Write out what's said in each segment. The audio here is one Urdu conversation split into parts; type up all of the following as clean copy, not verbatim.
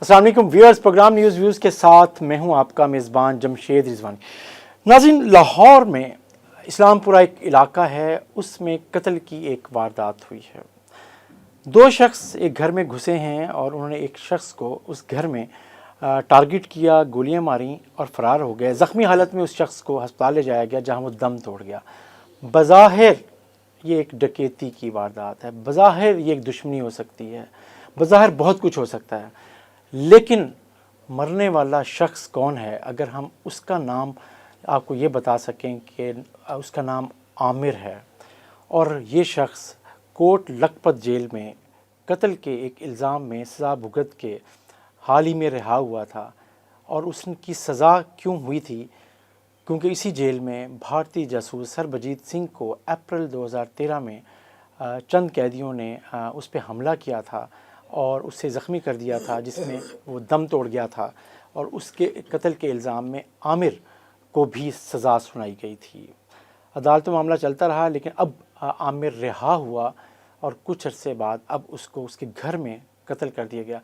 السلام علیکم ویورز، پروگرام نیوز ویوز کے ساتھ میں ہوں آپ کا میزبان جمشید رضوانی۔ ناظرین، لاہور میں اسلام پورہ ایک علاقہ ہے، اس میں قتل کی ایک واردات ہوئی ہے۔ دو شخص ایک گھر میں گھسے ہیں اور انہوں نے ایک شخص کو اس گھر میں ٹارگٹ کیا، گولیاں ماریں اور فرار ہو گئے۔ زخمی حالت میں اس شخص کو ہسپتال لے جایا گیا جہاں وہ دم توڑ گیا۔ بظاہر یہ ایک ڈکیتی کی واردات ہے، بظاہر یہ ایک دشمنی ہو سکتی ہے، بظاہر بہت کچھ ہو سکتا ہے، لیکن مرنے والا شخص کون ہے؟ اگر ہم اس کا نام آپ کو یہ بتا سکیں کہ اس کا نام عامر ہے، اور یہ شخص کوٹ لکھپت جیل میں قتل کے ایک الزام میں سزا بھگت کے حال ہی میں رہا ہوا تھا، اور اس کی سزا کیوں ہوئی تھی؟ کیونکہ اسی جیل میں بھارتی جاسوس سربجیت سنگھ کو اپریل 2013 میں چند قیدیوں نے اس پہ حملہ کیا تھا اور اسے زخمی کر دیا تھا، جس میں وہ دم توڑ گیا تھا، اور اس کے قتل کے الزام میں عامر کو بھی سزا سنائی گئی تھی۔ عدالت میں معاملہ چلتا رہا، لیکن اب عامر رہا ہوا اور کچھ عرصے بعد اب اس کو اس کے گھر میں قتل کر دیا گیا۔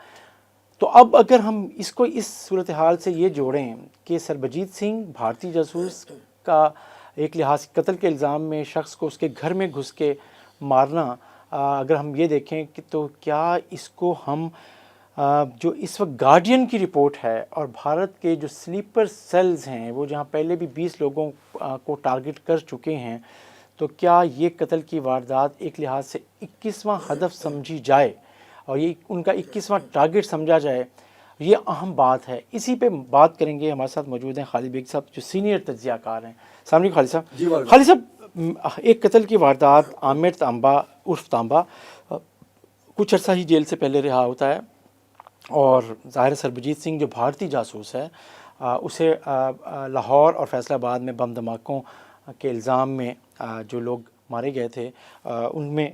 تو اب اگر ہم اس کو اس صورتحال سے یہ جوڑیں کہ سربجیت سنگھ بھارتی جاسوس کا ایک لحاظ سے قتل کے الزام میں شخص کو اس کے گھر میں گھس کے مارنا، اگر ہم یہ دیکھیں کہ تو کیا اس کو ہم جو اس وقت گارڈین کی رپورٹ ہے اور بھارت کے جو سلیپر سیلز ہیں وہ جہاں پہلے بھی 20 لوگوں کو ٹارگٹ کر چکے ہیں، تو کیا یہ قتل کی واردات ایک لحاظ سے 21واں ہدف سمجھی جائے اور یہ ان کا 21واں ٹارگٹ سمجھا جائے؟ یہ اہم بات ہے، اسی پہ بات کریں گے۔ ہمارے ساتھ موجود ہیں خالد بیگ صاحب جو سینئر تجزیہ کار ہیں۔ السلام علیکم خالد صاحب۔ جی خالد صاحب، ایک قتل کی واردات، عامر تانبا عرف تانبا کچھ عرصہ ہی جیل سے پہلے رہا ہوتا ہے، اور ظاہر سربجیت سنگھ جو بھارتی جاسوس ہے اسے لاہور اور فیصل آباد میں بم دھماکوں کے الزام میں جو لوگ مارے گئے تھے ان میں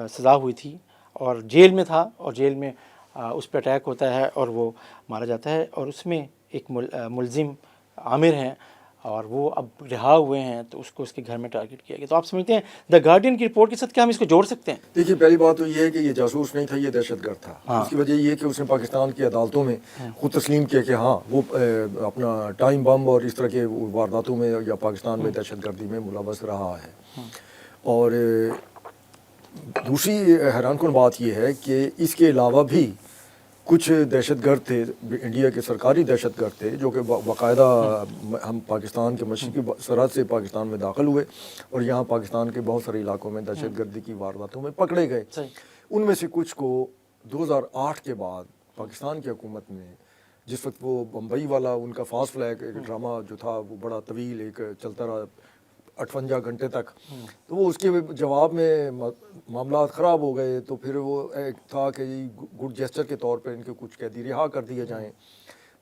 سزا ہوئی تھی، اور جیل میں تھا، اور جیل میں اس پہ اٹیک ہوتا ہے اور وہ مارا جاتا ہے، اور اس میں ایک ملزم عامر ہیں اور وہ اب رہا ہوئے ہیں، تو اس کو اس کے گھر میں ٹارگٹ کیا گیا۔ تو آپ سمجھتے ہیں دا گارڈین کی رپورٹ کے ساتھ کیا ہم اس کو جوڑ سکتے ہیں؟ دیکھیے، پہلی بات تو یہ ہے کہ یہ جاسوس نہیں تھا، یہ دہشت گرد تھا۔ اس کی وجہ یہ ہے کہ اس نے پاکستان کی عدالتوں میں خود تسلیم کیا کہ ہاں وہ اپنا ٹائم بم اور اس طرح کے وارداتوں میں یا پاکستان میں دہشت گردی میں ملوث رہا ہے۔ اور دوسری حیران کن بات یہ ہے کہ اس کے علاوہ بھی کچھ دہشت گرد تھے، انڈیا کے سرکاری دہشت گرد تھے، جو کہ باقاعدہ ہم پاکستان کے مشرقی سرحد سے پاکستان میں داخل ہوئے اور یہاں پاکستان کے بہت سارے علاقوں میں دہشت گردی کی وارداتوں میں پکڑے گئے۔ ان میں سے کچھ کو 2008 کے بعد پاکستان کی حکومت نے، جس وقت وہ بمبئی والا ان کا فاسٹ فلیگ ایک ڈرامہ جو تھا وہ بڑا طویل ایک چلتا رہا 58 گھنٹے تک، تو وہ اس کے جواب میں معاملات خراب ہو گئے، تو پھر وہ ایک تھا کہ گڈ جیسچر کے طور پہ ان کے کچھ قیدی رہا کر دیے جائیں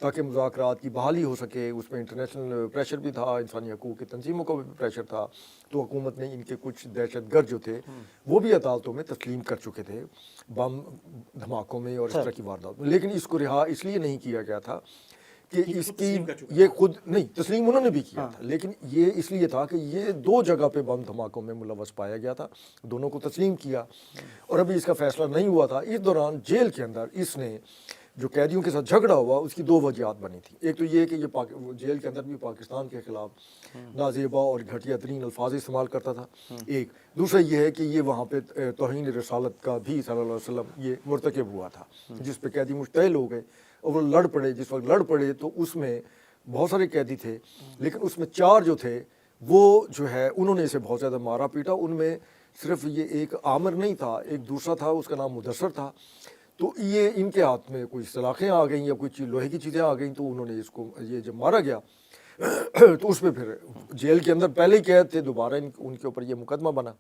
تاکہ مذاکرات کی بحالی ہو سکے۔ اس میں انٹرنیشنل پریشر بھی تھا، انسانی حقوق کی تنظیموں کا بھی پریشر تھا، تو حکومت نے ان کے کچھ دہشت گرد جو تھے وہ بھی عدالتوں میں تسلیم کر چکے تھے بم دھماکوں میں اور اس طرح کی واردات میں، لیکن اس کو رہا اس لیے نہیں کیا گیا تھا کہ اس کی یہ خود نہیں تسلیم انہوں نے بھی کیا تھا، لیکن یہ اس لیے تھا کہ یہ 2 جگہ پہ بم دھماکوں میں ملوث پایا گیا تھا، دونوں کو تسلیم کیا، اور ابھی اس کا فیصلہ نہیں ہوا تھا۔ اس دوران جیل کے اندر اس نے جو قیدیوں کے ساتھ جھگڑا ہوا، اس کی 2 وجوہات بنی تھی۔ ایک تو یہ کہ یہ جیل کے اندر بھی پاکستان کے خلاف نازیبا اور گھٹیا ترین الفاظ استعمال کرتا تھا، ایک دوسرا یہ ہے کہ یہ وہاں پہ توہین رسالت کا بھی صلی اللہ علیہ وسلم یہ مرتکب ہوا تھا، جس پہ قیدی مشتعل ہو گئے اور وہ لڑ پڑے۔ جس وقت لڑ پڑے تو اس میں بہت سارے قیدی تھے، لیکن اس میں 4 جو تھے وہ جو ہے انہوں نے اسے بہت زیادہ مارا پیٹا۔ ان میں صرف یہ ایک عامر نہیں تھا، ایک دوسرا تھا، اس کا نام مدثر تھا، تو یہ ان کے ہاتھ میں کوئی سلاخیں آ گئیں یا کوئی لوہے کی چیزیں آ گئیں، تو انہوں نے اس کو یہ جب مارا گیا تو اس میں پھر جیل کے اندر پہلے ہی قید تھے، دوبارہ ان کے اوپر یہ مقدمہ بنا۔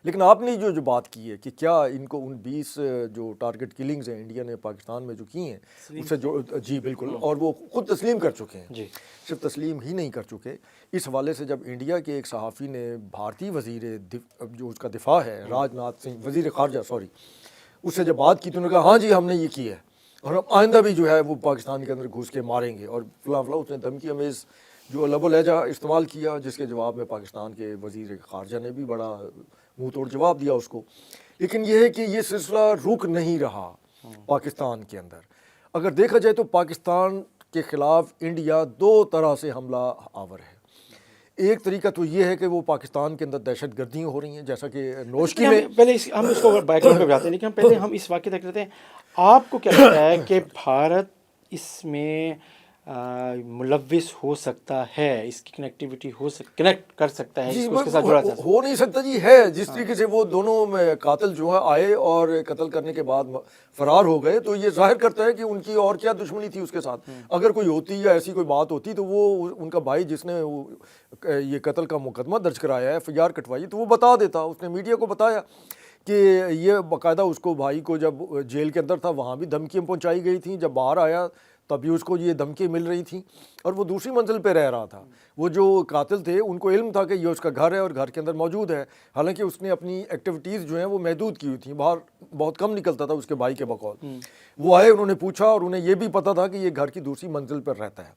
لیکن آپ نے جو بات کی ہے کہ کیا ان کو ان 20 جو ٹارگٹ کلنگز ہیں انڈیا نے پاکستان میں جو کی ہیں اس سے جو جی بالکل، اور وہ خود تسلیم کر چکے ہیں، صرف تسلیم ہی نہیں کر چکے۔ اس حوالے سے جب انڈیا کے ایک صحافی نے بھارتی وزیر جو اس کا دفاع ہے راج ناتھ سنگھ، وزیر خارجہ سوری، اس سے جب بات کی تو انہوں نے کہا ہاں جی ہم نے یہ کی ہے، اور ہم آئندہ بھی جو ہے وہ پاکستان کے اندر گھس کے ماریں گے، اور فلاں فلاں اس نے دھمکی امیز جو لب و لہجہ استعمال کیا، جس کے جواب میں پاکستان کے وزیر خارجہ نے بھی بڑا منہ توڑ جواب دیا اس کو۔ لیکن یہ ہے کہ یہ سلسلہ رک نہیں رہا پاکستان کے اندر، اگر دیکھا جائے تو پاکستان کے خلاف انڈیا دو طرح سے حملہ آور ہے. ایک طریقہ تو یہ ہے کہ وہ پاکستان کے اندر دہشت گردیاں ہو رہی ہیں، جیسا کہ نوشکی میں. پہلے ہم اس کو بیک گراؤنڈ پہ جاتے ہیں، لیکن پہلے ہم اس واقعے تک رہتے ہیں. آپ کو کیا لگتا ہے کہ بھارت اس میں ملوث ہو سکتا ہے، اس کی کنیکٹیوٹی کنیکٹ کر سکتا ہے، اس کے ساتھ جڑا جا سکتا ہے؟ ہو نہیں سکتا جی، ہے. جس طریقے سے وہ دونوں قاتل جو ہے آئے اور قتل کرنے کے بعد فرار ہو گئے، تو یہ ظاہر کرتا ہے کہ ان کی اور کیا دشمنی تھی اس کے ساتھ. اگر کوئی ہوتی یا ایسی کوئی بات ہوتی تو وہ ان کا بھائی جس نے یہ قتل کا مقدمہ درج کرایا ہے، FIR کٹوائی، تو وہ بتا دیتا. اس نے میڈیا کو بتایا کہ یہ باقاعدہ اس کو بھائی کو جب جیل کے اندر تھا وہاں بھی دھمکیاں پہنچائی گئی تھیں، جب باہر آیا تب بھی اس کو یہ دھمکیاں مل رہی تھیں، اور وہ دوسری منزل پہ رہ رہا تھا. وہ جو قاتل تھے ان کو علم تھا کہ یہ اس کا گھر ہے اور گھر کے اندر موجود ہے، حالانکہ اس نے اپنی ایکٹیویٹیز جو ہیں وہ محدود کی ہوئی تھیں، باہر بہت کم نکلتا تھا اس کے بھائی کے بقول. وہ آئے، انہوں نے پوچھا، اور انہیں یہ بھی پتہ تھا کہ یہ گھر کی دوسری منزل پر رہتا ہے،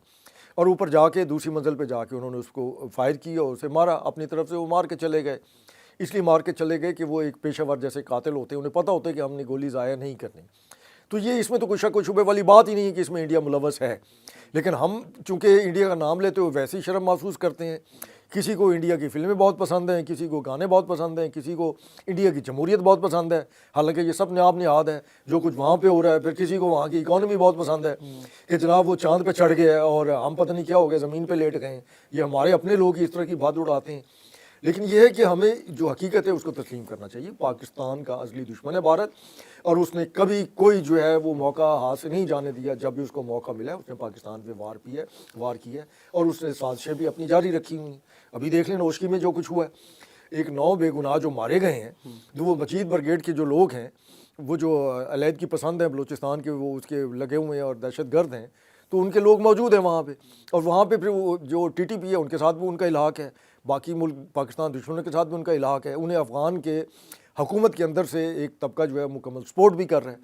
اور اوپر جا کے دوسری منزل پہ جا کے انہوں نے اس کو فائر کیا اور اسے مارا. اپنی طرف سے وہ مار کے چلے گئے، اس لیے مار کے چلے گئے کہ وہ ایک پیشہ ور جیسے قاتل ہوتے ہیں، انہیں پتہ ہوتا ہے کہ ہم نے گولی ضائع نہیں کرنی. تو یہ اس میں تو کوئی شک و شبے والی بات ہی نہیں ہے کہ اس میں انڈیا ملوث ہے. لیکن ہم چونکہ انڈیا کا نام لیتے ہوئے ویسے ہی شرم محسوس کرتے ہیں. کسی کو انڈیا کی فلمیں بہت پسند ہیں، کسی کو گانے بہت پسند ہیں، کسی کو انڈیا کی جمہوریت بہت پسند ہے، حالانکہ یہ سب ناب نہاد ہے جو کچھ وہاں پہ ہو رہا ہے. پھر کسی کو وہاں کی اکانومی بہت پسند ہے کہ جناب وہ چاند پہ چڑھ گیا اور ہم پتہ نہیں کیا ہو گیا، زمین پہ لیٹ گئے ہیں. یہ ہمارے اپنے لوگ اس طرح کی بات اڑاتے ہیں. لیکن یہ ہے کہ ہمیں جو حقیقت ہے اس کو تسلیم کرنا چاہیے. پاکستان کا اصلی دشمن ہے بھارت، اور اس نے کبھی کوئی جو ہے وہ موقع ہاتھ سے نہیں جانے دیا. جب بھی اس کو موقع ملا اس نے پاکستان پہ وار کیا ہے، اور اس نے سازشیں بھی اپنی جاری رکھی ہوئی ہیں. ابھی دیکھ لیں نوشکی میں جو کچھ ہوا ہے، ایک 9 بے گناہ جو مارے گئے ہیں، جو وہ مجید برگیڈ کے جو لوگ ہیں، وہ جو علیحدگی پسند ہیں بلوچستان کے، وہ اس کے لگے ہوئے ہیں اور دہشت گرد ہیں، تو ان کے لوگ موجود ہیں وہاں پہ. اور وہاں پہ پھر وہ جو TTP ہے ان کے ساتھ بھی ان کا الحاق ہے، باقی ملک پاکستان دشمنوں کے ساتھ بھی ان کا الحاق ہے. انہیں افغان کے حکومت کے اندر سے ایک طبقہ جو ہے مکمل سپورٹ بھی کر رہا ہے.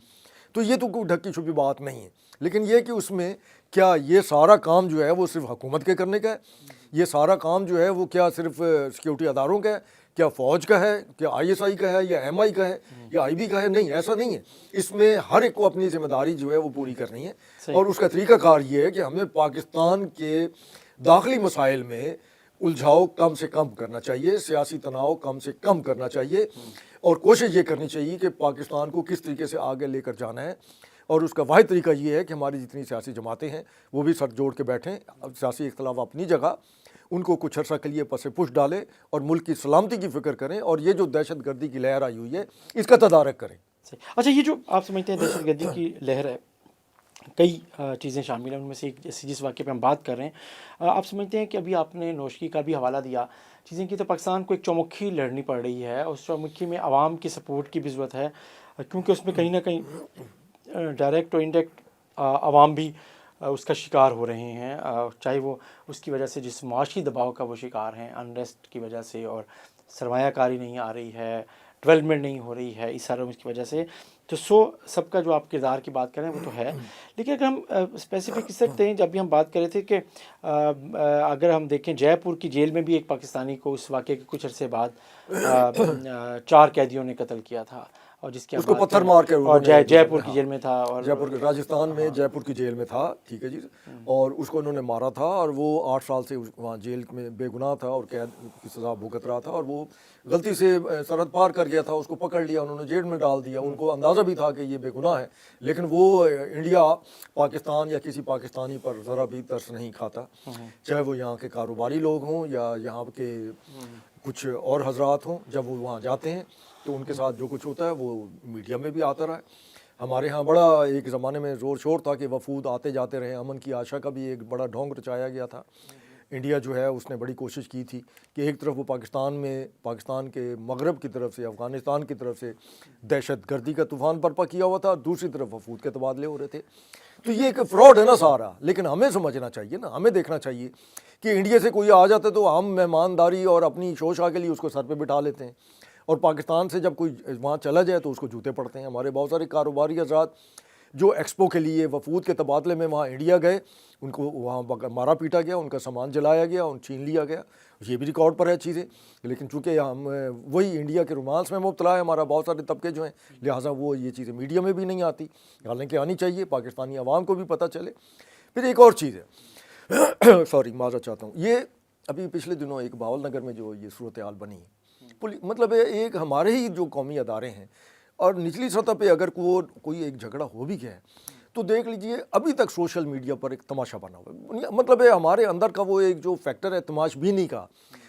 تو یہ تو کوئی ڈھکی چھپی بات نہیں ہے. لیکن یہ کہ اس میں کیا یہ سارا کام جو ہے وہ صرف حکومت کے کرنے کا ہے، یہ سارا کام جو ہے وہ کیا صرف سیکیورٹی اداروں کا ہے، کیا فوج کا ہے، کیا ISI کا ہے، یا MI کا ہے، یا IB کا ہے؟ نہیں، ایسا نہیں ہے. اس میں ہر ایک کو اپنی ذمہ داری جو ہے وہ پوری کرنی ہے. اور اس کا طریقہ کار یہ ہے کہ ہمیں پاکستان کے داخلی مسائل میں الجھاؤ کم سے کم کرنا چاہیے، سیاسی تناؤ کم سے کم کرنا چاہیے، اور کوشش یہ کرنی چاہیے کہ پاکستان کو کس طریقے سے آگے لے کر جانا ہے. اور اس کا واحد طریقہ یہ ہے کہ ہماری جتنی سیاسی جماعتیں ہیں وہ بھی سر جوڑ کے بیٹھیں، سیاسی اختلاف اپنی جگہ، ان کو کچھ عرصہ کے لیے پس پش ڈالیں اور ملک کی سلامتی کی فکر کریں، اور یہ جو دہشت گردی کی لہر آئی ہوئی ہے اس کا تدارک کریں. اچھا، یہ جو آپ سمجھتے ہیں دہشت گردی کی لہر ہے، کئی چیزیں شامل ہیں، ان میں سے ایک جس واقعے پہ ہم بات کر رہے ہیں، آپ سمجھتے ہیں کہ ابھی آپ نے نوشکی کا بھی حوالہ دیا، چیزیں کی تو پاکستان کو ایک چومکھی لڑنی پڑ رہی ہے، اس چومکھی میں عوام کی سپورٹ کی بھی ضرورت ہے، کیونکہ اس میں کہیں نہ کہیں ڈائریکٹ اور انڈائریکٹ عوام بھی اس کا شکار ہو رہے ہیں، چاہے وہ اس کی وجہ سے جس معاشی دباؤ کا وہ شکار ہیں، انریسٹ کی وجہ سے، اور سرمایہ کاری نہیں آ رہی ہے، ڈیولپمنٹ نہیں ہو رہی ہے، اس سارے اس کی وجہ سے. تو سب کا جو آپ کردار کی بات کریں وہ تو ہے. لیکن اگر ہم اسپیسیفک کر سکتے ہیں، جب بھی ہم بات کر رہے تھے کہ اگر ہم دیکھیں جے پور کی جیل میں بھی ایک پاکستانی کو اس واقعے کے کچھ عرصے بعد 4 قیدیوں نے قتل کیا تھا، اور جس کے اس کو پتھر مار کے، اور جے پور کی جیل میں تھا، اور جے پور راجستھان میں جے پور کی جیل میں تھا. ٹھیک ہے جی. اور اس کو انہوں نے مارا تھا، اور وہ 8 سال سے وہاں جیل میں بے گناہ تھا اور قید کی سزا بھگت رہا تھا، اور وہ غلطی سے سرحد پار کر گیا تھا. اس کو پکڑ لیا، انہوں نے جیل میں ڈال دیا. ان کو اندازہ بھی تھا کہ یہ بے گناہ ہے، لیکن وہ انڈیا پاکستان یا کسی پاکستانی پر ذرا بھی ترس نہیں کھاتا، چاہے وہ یہاں کے کاروباری لوگ ہوں یا یہاں کے کچھ اور حضرات ہوں. جب وہ وہاں جاتے ہیں تو ان کے ساتھ جو کچھ ہوتا ہے وہ میڈیا میں بھی آتا رہا ہے. ہمارے ہاں بڑا ایک زمانے میں زور شور تھا کہ وفود آتے جاتے رہے، امن کی آشا کا بھی ایک بڑا ڈھونگ رچایا گیا تھا. انڈیا جو ہے اس نے بڑی کوشش کی تھی کہ ایک طرف وہ پاکستان کے مغرب کی طرف سے، افغانستان کی طرف سے دہشت گردی کا طوفان برپا کیا ہوا تھا، اور دوسری طرف وفود کے تبادلے ہو رہے تھے. تو یہ ایک فراڈ ہے نا سارا. لیکن ہمیں سمجھنا چاہیے نا، ہمیں دیکھنا چاہیے کہ انڈیا سے کوئی آ جاتا ہے تو ہم مہمانداری اور اپنی شوشا کے لیے اس کو سر پہ بٹھا لیتے ہیں، اور پاکستان سے جب کوئی وہاں چلا جائے تو اس کو جوتے پڑتے ہیں. ہمارے بہت سارے کاروباری حضرات جو ایکسپو کے لیے وفود کے تبادلے میں وہاں انڈیا گئے، ان کو وہاں مارا پیٹا گیا، ان کا سامان جلایا گیا، ان چھین لیا گیا، یہ بھی ریکارڈ پر ہے چیزیں. لیکن چونکہ ہم وہی انڈیا کے رومانس میں مبتلا ہے ہمارا بہت سارے طبقے جو ہیں، لہٰذا وہ یہ چیزیں میڈیا میں بھی نہیں آتی، حالانکہ آنی چاہیے، پاکستانی عوام کو بھی پتہ چلے. پھر ایک اور چیز ہے سوری معذرت چاہتا ہوں، یہ ابھی پچھلے دنوں ایک باول نگر میں جو یہ صورتحال بنی ہے، مطلب ایک ہمارے ہی جو قومی ادارے ہیں اور نچلی سطح پہ اگر کوئی ایک جھگڑا ہو بھی گیا ہے تو دیکھ لیجئے ابھی تک سوشل میڈیا پر ایک تماشا بنا ہوا ہے. مطلب ہے ہمارے اندر کا وہ ایک جو فیکٹر ہے تماش بینی کا،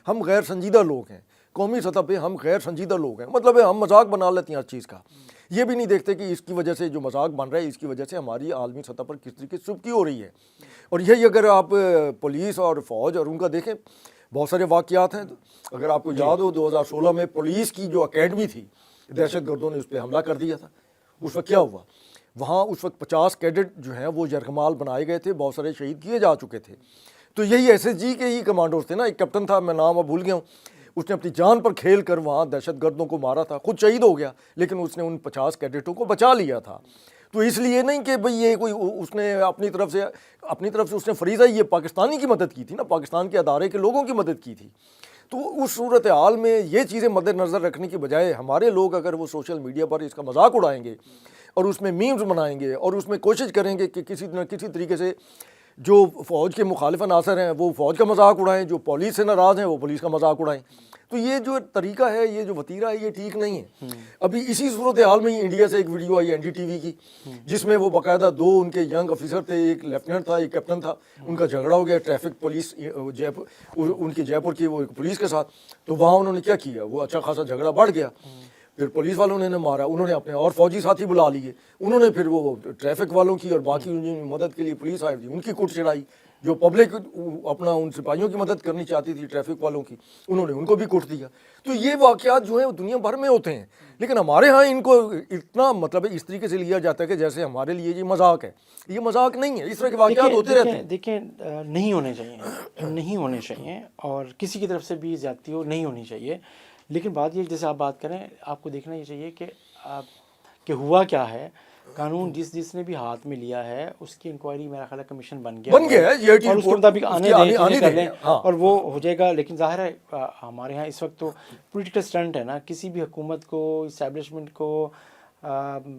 ہم غیر سنجیدہ لوگ ہیں، قومی سطح پہ ہم غیر سنجیدہ لوگ ہیں. مطلب ہے ہم مذاق بنا لیتے ہیں ہر چیز کا، یہ بھی نہیں دیکھتے کہ اس کی وجہ سے جو مذاق بن رہا ہے اس کی وجہ سے ہماری عالمی سطح پر کس طریقے سے سبکی ہو رہی ہے. اور یہی اگر آپ پولیس اور فوج اور ان کا دیکھیں، بہت سارے واقعات ہیں. اگر آپ کو یاد ہو 2016 میں پولیس کی جو اکیڈمی تھی، دہشت گردوں نے اس پہ حملہ کر دیا تھا. اس وقت کیا ہوا؟ وہاں اس وقت 50 کیڈٹ جو ہیں وہ یرغمال بنائے گئے تھے، بہت سارے شہید کیے جا چکے تھے. تو یہی ایس ایس جی کے ہی کمانڈوز تھے نا، ایک کیپٹن تھا، میں نام اب بھول گیا ہوں، اس نے اپنی جان پر کھیل کر وہاں دہشت گردوں کو مارا تھا، خود شہید ہو گیا، لیکن اس نے ان 50 کیڈٹوں کو بچا لیا تھا. تو اس لیے نہیں کہ بھئی یہ کوئی اس نے اپنی طرف سے اس نے فریضہ یہ پاکستانی کی مدد کی تھی نا، پاکستان کے ادارے کے لوگوں کی مدد کی تھی. تو اس صورتحال میں یہ چیزیں مد نظر رکھنے کی بجائے ہمارے لوگ اگر وہ سوشل میڈیا پر اس کا مذاق اڑائیں گے اور اس میں میمز بنائیں گے اور اس میں کوشش کریں گے کہ کسی نہ کسی طریقے سے جو فوج کے مخالف عناصر ہیں وہ فوج کا مذاق اڑائیں، جو پولیس سے ناراض ہیں وہ پولیس کا مذاق اڑائیں، تو یہ جو طریقہ ہے، یہ جو وتیرہ ہے، یہ ٹھیک نہیں ہے. ابھی اسی صورتحال میں ہی انڈیا سے ایک ویڈیو آئی این ڈی ٹی وی کی، جس میں وہ باقاعدہ 2 ان کے ینگ آفیسر تھے، ایک لیفٹیننٹ تھا، ایک کیپٹن تھا، ان کا جھگڑا ہو گیا ٹریفک پولیس ان کی جے پور کی وہ پولیس کے ساتھ. تو وہاں انہوں نے کیا کیا، وہ اچھا خاصا جھگڑا بڑھ گیا، پھر پولیس والوں نے مارا، انہوں نے اپنے اور فوجی ساتھی بلا لیے، انہوں نے پھر وہ ٹریفک والوں کی اور باقی مدد کے لیے پولیس آئی تھی ان کی کٹ چڑھائی. جو پبلک اپنا ان سپاہیوں کی مدد کرنی چاہتی تھی ٹریفک والوں کی، انہوں نے ان کو بھی کٹ دیا. تو یہ واقعات جو ہیں دنیا بھر میں ہوتے ہیں، لیکن ہمارے ہاں ان کو اتنا مطلب اس طریقے سے لیا جاتا ہے کہ جیسے ہمارے لیے یہ مذاق ہے. یہ مذاق نہیں ہے، اس طرح کے واقعات ہوتے رہتے ہیں. دیکھیں نہیں ہونے چاہیے، نہیں ہونے چاہیے، اور کسی کی طرف سے بھی زیادتی ہو نہیں ہونی چاہیے. لیکن بات یہ جیسے آپ بات کریں، آپ کو دیکھنا یہ چاہیے کہ ہوا کیا ہے. قانون جس نے بھی ہاتھ میں لیا ہے اس کی انکوائری میرا خیال ہے کمیشن بن گیا ہے، اور اس کے مطابق آنے دیں کر لیں اور وہ ہو جائے گا. لیکن ظاہر ہے ہمارے ہاں اس وقت تو پولیٹیکل اسٹنٹ ہے نا، کسی بھی حکومت کو، اسٹیبلشمنٹ کو،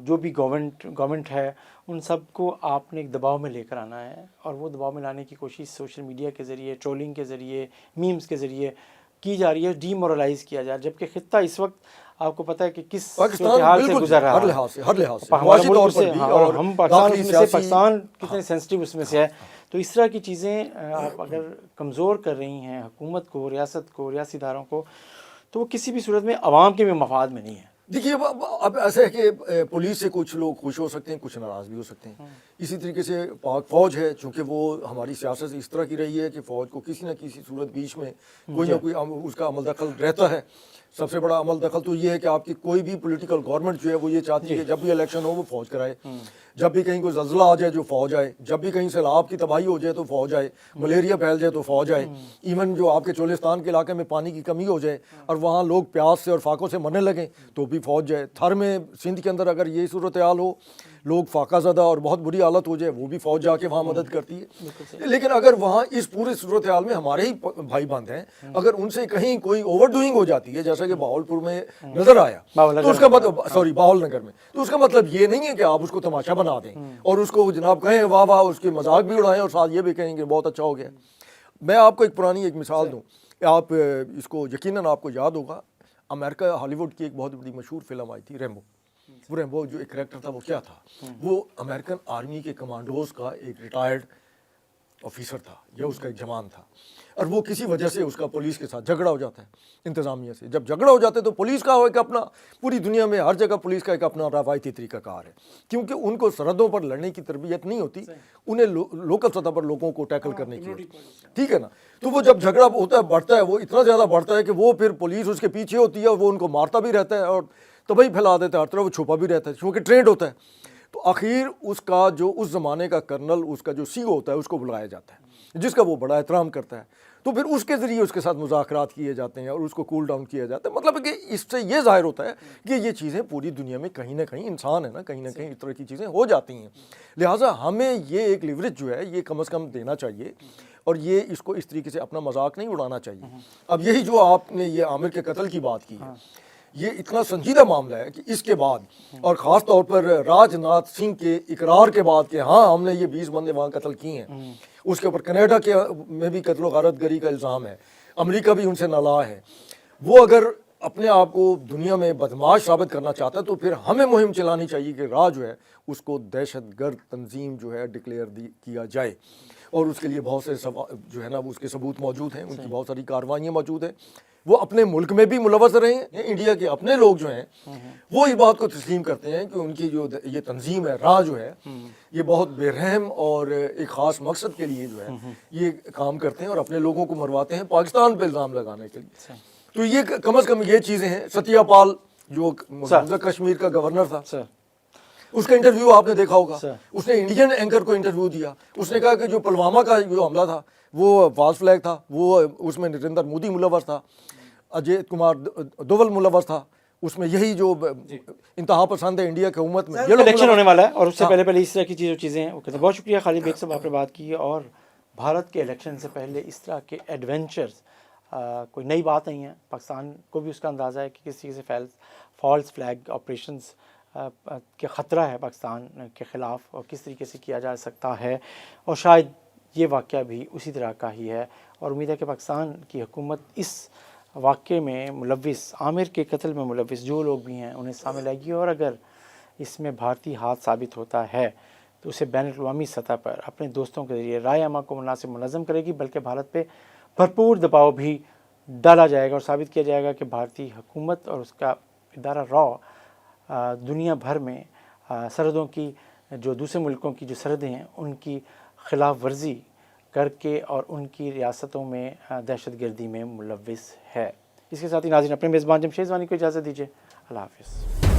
جو بھی گورنمنٹ ہے، ان سب کو آپ نے ایک دباؤ میں لے کر آنا ہے، اور وہ دباؤ میں لانے کی کوشش سوشل میڈیا کے ذریعے، ٹرولنگ کے ذریعے، میمز کے ذریعے کی جا رہی ہے، ڈی مورلائز کیا جا رہا ہے. جبکہ خطہ اس وقت آپ کو پتہ ہے کہ کس صورتحال سے گزر رہا ہے، ہر لحاظ سے ہمارے ملک سے، اور ہم پاکستان کتنے سینسٹیو اس میں سے ہے. تو اس طرح کی چیزیں آپ اگر کمزور کر رہی ہیں حکومت کو، ریاست کو، ریاستی اداروں کو، تو وہ کسی بھی صورت میں عوام کے بھی مفاد میں نہیں ہے. دیکھیے اب ایسا ہے کہ پولیس سے کچھ لوگ خوش ہو سکتے ہیں، کچھ ناراض بھی ہو سکتے ہیں. اسی طریقے سے پاک فوج ہے، چونکہ وہ ہماری سیاست اس طرح کی رہی ہے کہ فوج کو کسی نہ کسی صورت بیچ میں کوئی نہ کوئی اس کا عمل دخل رہتا ہے. سب سے بڑا عمل دخل تو یہ ہے کہ آپ کی کوئی بھی پولیٹیکل گورنمنٹ جو ہے وہ یہ چاہتی ہے کہ جب بھی الیکشن ہو وہ فوج کرائے، جب بھی کہیں کوئی زلزلہ آ جائے جو فوج آئے، جب بھی کہیں سیلاب کی تباہی ہو جائے تو فوج آئے، ملیریا پھیل جائے تو فوج آئے، ایون جو آپ کے چولستان کے علاقے میں پانی کی کمی ہو جائے اور وہاں لوگ پیاس سے اور فاقوں سے مرنے لگیں تو بھی فوج جائے. تھر میں سندھ کے اندر اگر یہ صورتحال ہو، لوگ فاقہ زدہ اور بہت بری حالت ہو جائے، وہ بھی فوج جا کے وہاں مدد کرتی ہے. لیکن اگر وہاں اس پورے صورتحال میں ہمارے ہی بھائی بند ہیں، اگر ان سے کہیں کوئی اوور ڈوئنگ ہو جاتی ہے، جیسا کہ بہاولپور میں نظر آیا، تو اس کا مطلب باول نگر میں، تو اس کا مطلب یہ نہیں ہے کہ آپ اس کو تماشا بنا دیں اور اس کو جناب کہیں واہ واہ، اس کے مذاق بھی اڑائیں اور ساتھ یہ بھی کہیں کہ بہت اچھا ہو گیا. میں آپ کو ایک پرانی مثال دوں، آپ اس کو یقیناً آپ کو یاد ہوگا، امریکہ ہالی ووڈ کی ایک بہت بڑی مشہور فلم آئی تھی ریمبو. وہ ریمبو جو ایک کریکٹر تھا وہ کیا تھا؟ وہ امریکن آرمی کے کمانڈوز کا ایک ریٹائرڈ آفیسر تھا یا اس کا ایک جوان تھا، اور وہ کسی وجہ سے اس کا پولیس کے ساتھ جھگڑا ہو جاتا ہے انتظامیہ سے. جب جھگڑا ہو جاتا ہے تو پولیس کا ایک اپنا، پوری دنیا میں ہر جگہ پولیس کا ایک اپنا روایتی طریقہ کار ہے، کیونکہ ان کو سرحدوں پر لڑنے کی تربیت نہیں ہوتی، انہیں لوکل سطح پر لوگوں کو ٹیکل کرنے کی ہوتی، ٹھیک ہے نا. تو وہ جب جھگڑا ہوتا ہے، بڑھتا ہے، وہ اتنا زیادہ بڑھتا ہے کہ وہ پھر پولیس اس کے پیچھے ہوتی ہے اور وہ ان کو مارتا بھی رہتا ہے اور تباہی پھیلا دیتا ہے، ہر طرف وہ چھپا بھی رہتا ہے کیونکہ ٹرینڈ ہوتا ہے. تو آخر اس کا جو اس زمانے کا کرنل، اس کا جو سی او ہوتا ہے، اس کو بلایا جاتا ہے جس کا وہ بڑا احترام کرتا ہے. تو پھر اس کے ذریعے اس کے ساتھ مذاکرات کیے جاتے ہیں اور اس کو کول ڈاؤن کیا جاتا ہے. مطلب کہ اس سے یہ ظاہر ہوتا ہے کہ یہ چیزیں پوری دنیا میں کہیں نہ کہیں انسان ہے نا, کہیں نہ کہیں اس طرح کی چیزیں ہو جاتی ہیں. لہٰذا ہمیں یہ ایک لیوریج جو ہے یہ کم از کم دینا چاہیے اور یہ اس کو اس طریقے سے اپنا مذاق نہیں اڑانا چاہیے. اب یہی جو آپ نے یہ عامر کے قتل کی بات کی ہے, یہ اتنا سنجیدہ معاملہ ہے کہ اس کے بعد اور خاص طور پر راج ناتھ سنگھ کے اقرار کے بعد کہ ہاں ہم نے یہ 20 بندے وہاں قتل کیے ہیں, اس کے اوپر کینیڈا کے میں بھی قتل و غارت گری کا الزام ہے, امریکہ بھی ان سے نالاں ہے, وہ اگر اپنے آپ کو دنیا میں بدماش ثابت کرنا چاہتا ہے تو پھر ہمیں مہم چلانی چاہیے کہ راہ جو ہے اس کو دہشت گرد تنظیم جو ہے ڈکلیئر کیا جائے. اور اس کے لیے بہت سے جو ہے نا اس کے ثبوت موجود ہیں, ان کی بہت ساری کارروائیاں موجود ہیں. وہ اپنے ملک میں بھی ملوث رہے ہیں, انڈیا کے اپنے لوگ جو ہیں وہ اس بات کو تسلیم کرتے ہیں کہ ان کی جو یہ تنظیم ہے راہ جو ہے یہ بہت بے رحم اور ایک خاص مقصد کے لیے جو ہے یہ کام کرتے ہیں اور اپنے لوگوں کو مرواتے ہیں پاکستان پہ الزام لگانے کے لیے. تو یہ کم از کم یہ چیزیں ہیں. ستیہ پال جو کشمیر کا گورنر تھا, اس کا انٹرویو آپ نے دیکھا ہوگا, اس نے انڈین اینکر کو انٹرویو دیا, اس نے کہا کہ جو پلوامہ کا جو حملہ تھا وہ فالس فلیگ تھا, وہ اس میں نریندر مودی ملوث تھا, اجے کمار دوول ملوث تھا, اس میں یہی جو انتہا پسند ہے انڈیا کی حکومت میں الیکشن ہونے والا ہے اور اس سے پہلے اس طرح کی چیزیں ہیں. بہت شکریہ خالد بیگ صاحب, آپ نے بات کی. اور بھارت کے الیکشن سے پہلے اس طرح کے ایڈونچرز کوئی نئی بات نہیں ہے. پاکستان کو بھی اس کا اندازہ ہے کہ کس چیز سے فالس فلیگ آپریشنز کے خطرہ ہے پاکستان کے خلاف اور کس طریقے سے کیا جا سکتا ہے, اور شاید یہ واقعہ بھی اسی طرح کا ہی ہے. اور امید ہے کہ پاکستان کی حکومت اس واقعے میں ملوث, عامر کے قتل میں ملوث جو لوگ بھی ہیں انہیں سامنے لائے گی, اور اگر اس میں بھارتی ہاتھ ثابت ہوتا ہے تو اسے بین الاقوامی سطح پر اپنے دوستوں کے ذریعے رائے عامہ کو مناسب منظم کرے گی, بلکہ بھارت پہ بھرپور دباؤ بھی ڈالا جائے گا اور ثابت کیا جائے گا کہ بھارتی حکومت اور اس کا ادارہ دنیا بھر میں سرحدوں کی جو دوسرے ملکوں کی جو سرحدیں ہیں ان کی خلاف ورزی کر کے اور ان کی ریاستوں میں دہشت گردی میں ملوث ہے. اس کے ساتھ ہی ناظرین اپنے میزبان جمشید رضوانی کو اجازت دیجیے. اللہ حافظ.